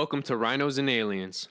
Welcome to Rhinos and Aliens.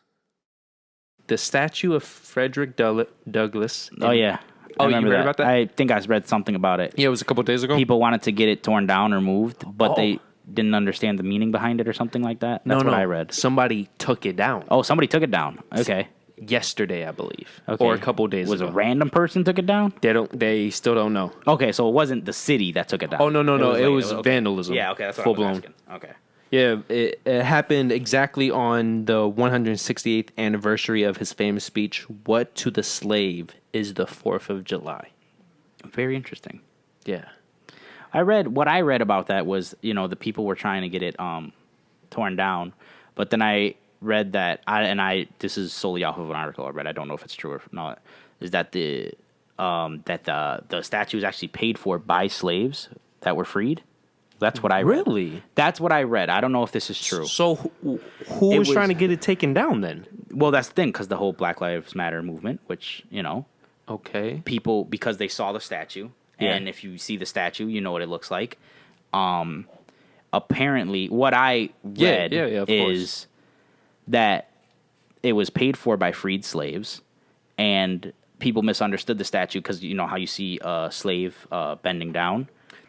The statue of Frederick Douglass. Oh, yeah. Oh, you read about that? I think I read something about it. Yeah, it was a couple days ago. People wanted to get it torn down or moved, but they didn't understand the meaning behind it or something like that. That's what I read. Somebody took it down. Oh, somebody took it down. Okay. Yesterday, I believe. Okay. Or a couple days ago. Was a random person took it down? They still don't know. Okay, so it wasn't the city that took it down. Oh, no. It was okay. vandalism. Yeah, okay, that's what Full I was blown. asking. Okay. Yeah, it happened exactly on the 168th anniversary of his famous speech, "What to the slave is the 4th of July." Very interesting. Yeah. What I read about that was, the people were trying to get it torn down, but then I read that this is solely off of an article I read. I don't know if it's true or not. Is that the statue is actually paid for by slaves that were freed? That's what I read. Really? That's what I read. I don't know if this is true. So who was trying to get it taken down then? Well, that's the thing, because the whole Black Lives Matter movement, which, Okay. people, because they saw the statue, and if you see the statue, you know what it looks like. Apparently, what I read is that it was paid for by freed slaves, and people misunderstood the statue because you know how you see a slave bending down.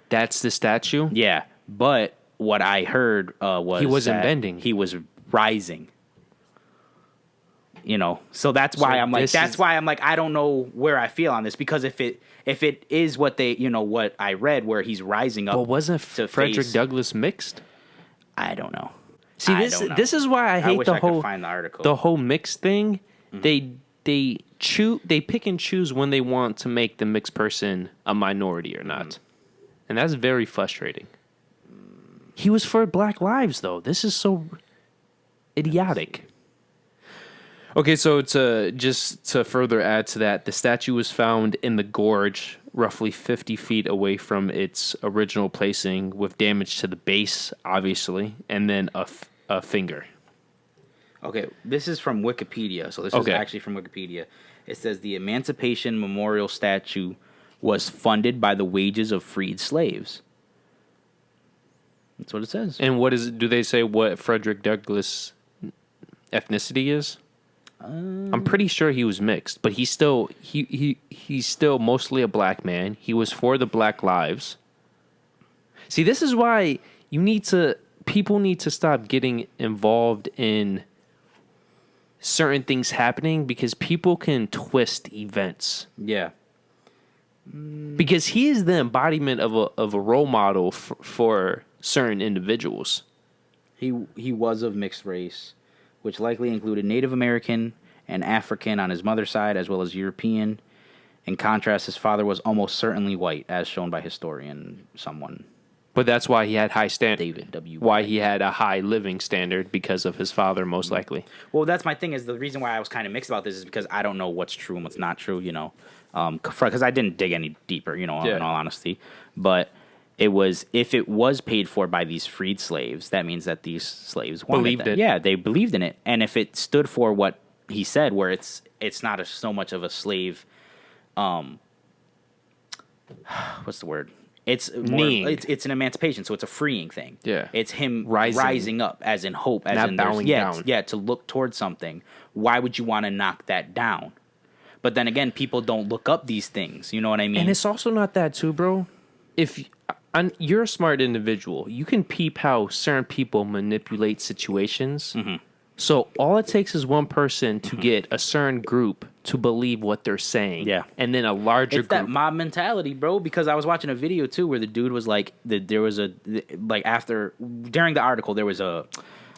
That's the statue? Yeah, but what I heard was he wasn't that bending. He was rising. So that's why I'm like I don't know where I feel on this, because if it is what what I read, where he's rising up. Well, wasn't Frederick Douglass mixed? I don't know. See, this is why I hate wish the I whole could find the article. The whole mixed thing. Mm-hmm. They pick and choose when they want to make the mixed person a minority or not. And that's very frustrating. He was for Black lives, though. This is so idiotic. Okay, so just to further add to that, the statue was found in the gorge, roughly 50 feet away from its original placing, with damage to the base, obviously, and then a finger. Okay, this is from Wikipedia. So this is actually from Wikipedia. It says the Emancipation Memorial statue was funded by the wages of freed slaves. That's what it says. And do they say what Frederick Douglass ethnicity is? I'm pretty sure he was mixed, but he's still mostly a black man. He was for the Black lives. See, this is why people need to stop getting involved in certain things happening, because people can twist events. Yeah. Because he is the embodiment of a role model for certain individuals. He was of mixed race, which likely included Native American and African on his mother's side, as well as European. In contrast, his father was almost certainly white, as shown by historian someone. But that's why he had high standard. David W. Why he had a high living standard, because of his father, most likely. Well, that's my thing. Is the reason why I was kind of mixed about this is because I don't know what's true and what's not true. Because I didn't dig any deeper. In all honesty, but if it was paid for by these freed slaves, that means that these slaves believed it. Yeah, they believed in it, and if it stood for what he said, where it's not so much of a slave, what's the word? It's more, it's an emancipation, so it's a freeing thing. Yeah, it's him rising up, as in hope, as in bowing down. Yeah, to look towards something. Why would you want to knock that down? But then again, people don't look up these things. You know what I mean? And it's also not that too, bro. If you're a smart individual, you can peep how certain people manipulate situations. Mm-hmm. So all it takes is one person to get a certain group to believe what they're saying. Yeah. And then a larger group. It's that mob mentality, bro, because I was watching a video too where the dude was like, during the article, there was the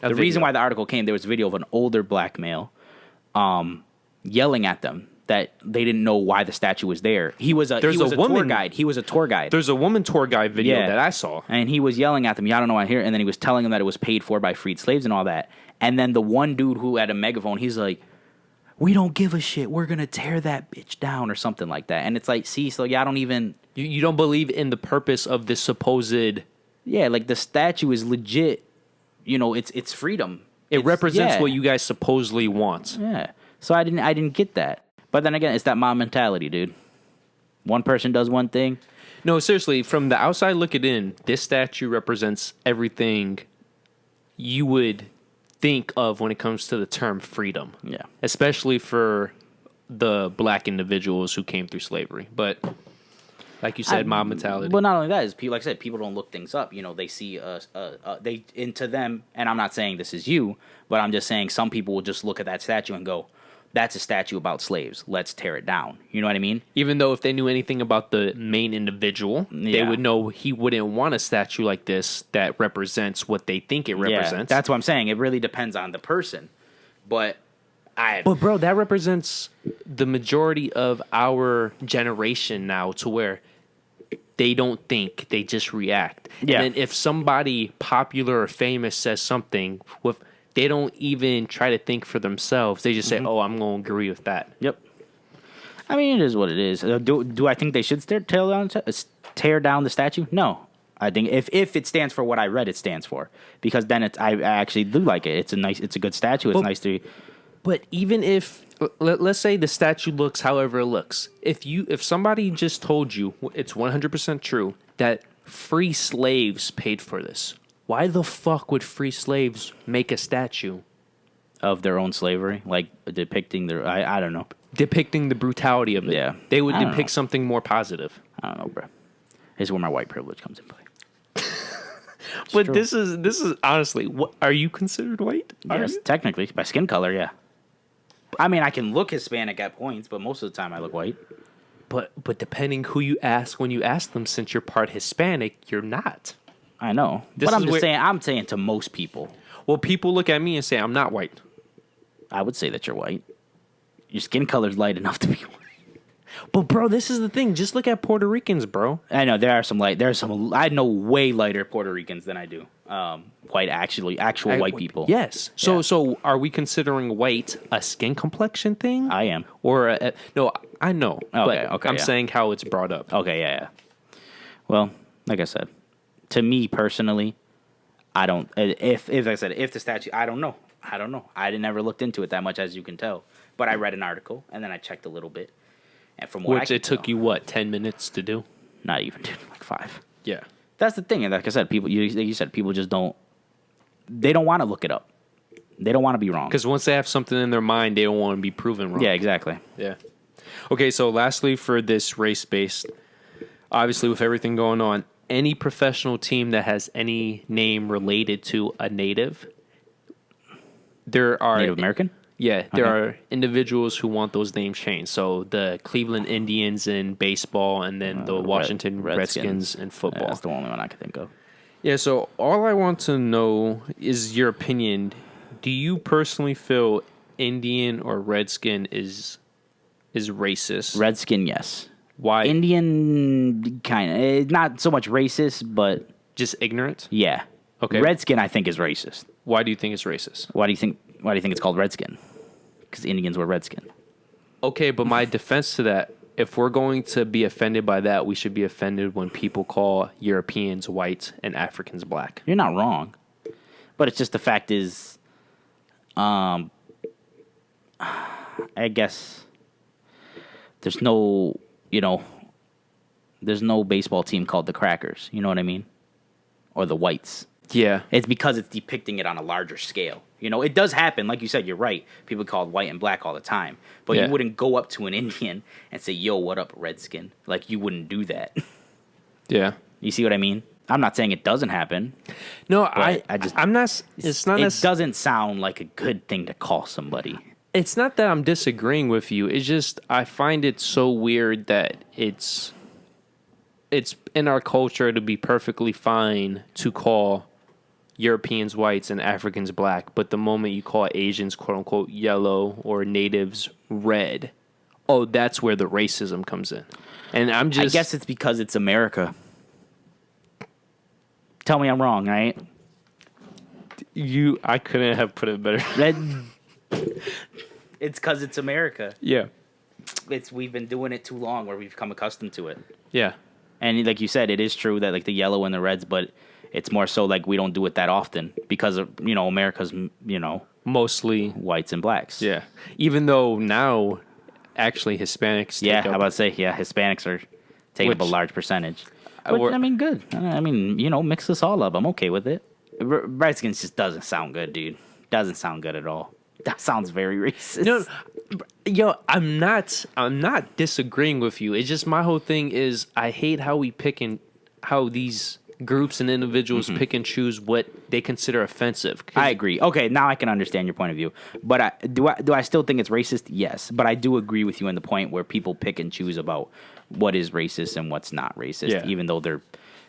reason why the article came, there was a video of an older black male yelling at them that they didn't know why the statue was there. He was a tour guide. He was a tour guide. There's a woman tour guide video that I saw. And he was yelling at them, "Yeah, I don't know why I'm here." And then he was telling them that it was paid for by freed slaves and all that. And then the one dude who had a megaphone, he's like, "We don't give a shit. We're going to tear that bitch down," or something like that. And it's like, see, so I don't even... You don't believe in the purpose of this supposed... Yeah, like the statue is legit. It's freedom. It represents what you guys supposedly want. Yeah. So I didn't get that. But then again, it's that mob mentality, dude. One person does one thing. No, seriously, from the outside looking in, this statue represents everything you would think of when it comes to the term freedom. Yeah. Especially for the black individuals who came through slavery. But like you said, mob mentality. Well, not only that, is people, like I said, people don't look things up. They see they into them, and I'm not saying this is you, but I'm just saying some people will just look at that statue and go, "That's a statue about slaves. Let's tear it down." You know what I mean? Even though if they knew anything about the main individual, they would know he wouldn't want a statue like this that represents what they think it represents. Yeah, that's what I'm saying. It really depends on the person, but bro, that represents the majority of our generation now, to where they don't think, they just react. Yeah. And then if somebody popular or famous says something, they don't even try to think for themselves. They just say, "Oh, I'm going to agree with that." Yep. I mean, it is what it is. Do I think they should tear down the statue? No. I think if it stands for what I read, it stands for, because then I actually do like it. It's a good statue. It's nice to. But even if, let's say the statue looks however it looks, if somebody just told you it's 100% true that free slaves paid for this, why the fuck would free slaves make a statue Of their own slavery, like depicting their, I don't know. Depicting the brutality of it. Yeah. They would depict something more positive. I don't know, bro. This is where my white privilege comes in play. But this is honestly, what are you considered white? Yes, technically, by skin color, yeah. I mean, I can look Hispanic at points, but most of the time I look white. But depending who you ask when you ask them, since you're part Hispanic, you're not. I know. This But I'm is just where- saying, I'm saying to most people, Well, people look at me and say I'm not white. I would say that you're white. Your skin color's light enough to be white. But bro, this is the thing. Just look at Puerto Ricans, bro. I know I know way lighter Puerto Ricans than I do actual white people. Yes. So are we considering white a skin complexion thing? I am. Or no, I know. Okay, but I'm saying how it's brought up. Okay, yeah. Well, like I said, to me personally, I don't. If I said if the statue, I don't know. I never looked into it that much, as you can tell. But I read an article and then I checked a little bit, and from what it took you what 10 minutes to do? Not even, dude, like 5. Yeah. That's the thing, and like I said, people. You said people just don't. They don't want to look it up. They don't want to be wrong. Because once they have something in their mind, they don't want to be proven wrong. Yeah, exactly. Yeah. Okay, so lastly, for this race-based, obviously with everything going on, any professional team that has any name related to a native, there are Native American. Yeah, there are individuals who want those names changed. So the Cleveland Indians in baseball, and then the Washington Redskins in football. Yeah, that's the only one I could think of. Yeah, so all I want to know is your opinion. Do you personally feel Indian or Redskin is racist? Redskin, yes. Why? Indian, kind of. Not so much racist, but Just ignorant? yeah. Okay. Redskin, I think, is racist. Why do you think it's racist? Why do you think it's called Redskin? Because Indians were Redskin. Okay, but my defense to that, if we're going to be offended by that, we should be offended when people call Europeans white and Africans black. You're not wrong, but it's just the fact is, I guess there's no baseball team called the Crackers. You know what I mean? Or the Whites. Yeah. It's because it's depicting it on a larger scale. It does happen. Like you said, you're right. People call it white and black all the time. But you wouldn't go up to an Indian and say, "Yo, what up, Redskin?" Like, you wouldn't do that. Yeah. You see what I mean? I'm not saying it doesn't happen. No, I'm not. It's not. It doesn't sound like a good thing to call somebody. It's not that I'm disagreeing with you. It's just I find it so weird that it's in our culture to be perfectly fine to call Europeans whites and Africans black, but the moment you call Asians quote unquote yellow or natives red, oh, that's where the racism comes in. And I guess it's because it's America. Tell me I'm wrong, right? I couldn't have put it better. It's because it's America. Yeah. We've been doing it too long where we've become accustomed to it. Yeah. And like you said, it is true that like the yellow and the reds, but it's more so like we don't do it that often because of, America's, mostly whites and blacks. Yeah. Even though now actually Hispanics Yeah, I about to say, Hispanics are taking up a large percentage. But, I mean, good. I mean, mix this all up. I'm okay with it. Redskins just doesn't sound good, dude. Doesn't sound good at all. That sounds very racist. No, yo, I'm not disagreeing with you. It's just my whole thing is I hate how how these groups and individuals pick and choose what they consider offensive. I agree. Okay, now I can understand your point of view. But do I still think it's racist? Yes. But I do agree with you in the point where people pick and choose about what is racist and what's not racist, even though they're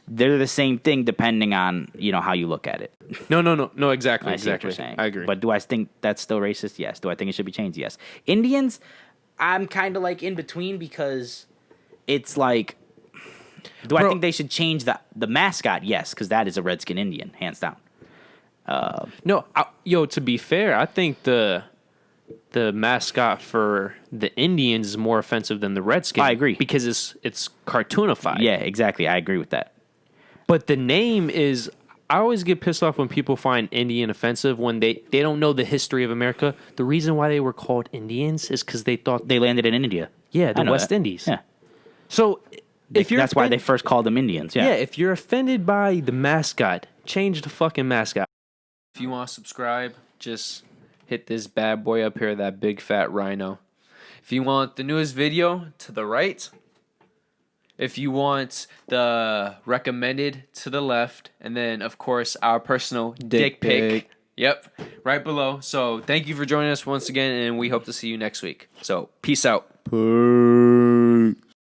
the same thing depending on, how you look at it. No, exactly. I see what you're saying. I agree. But do I think that's still racist? Yes. Do I think it should be changed? Yes. Indians, I'm kind of like in between because it's like, I think they should change the mascot? Yes, because that is a Redskin Indian, hands down. To be fair, I think the mascot for the Indians is more offensive than the Redskin. I agree. Because it's cartoonified. Yeah, exactly. I agree with that. But the name is... I always get pissed off when people find Indian offensive when they don't know the history of America. The reason why they were called Indians is because they thought... They landed in India. Yeah, the West Indies. Yeah. So... That's why they first called them Indians. Yeah. Yeah, if you're offended by the mascot, change the fucking mascot. If you want to subscribe, just hit this bad boy up here, that big fat rhino. If you want the newest video, to the right. If you want the recommended, to the left. And then, of course, our personal dick pic. Yep, right below. So thank you for joining us once again, and we hope to see you next week. So peace out. Peace.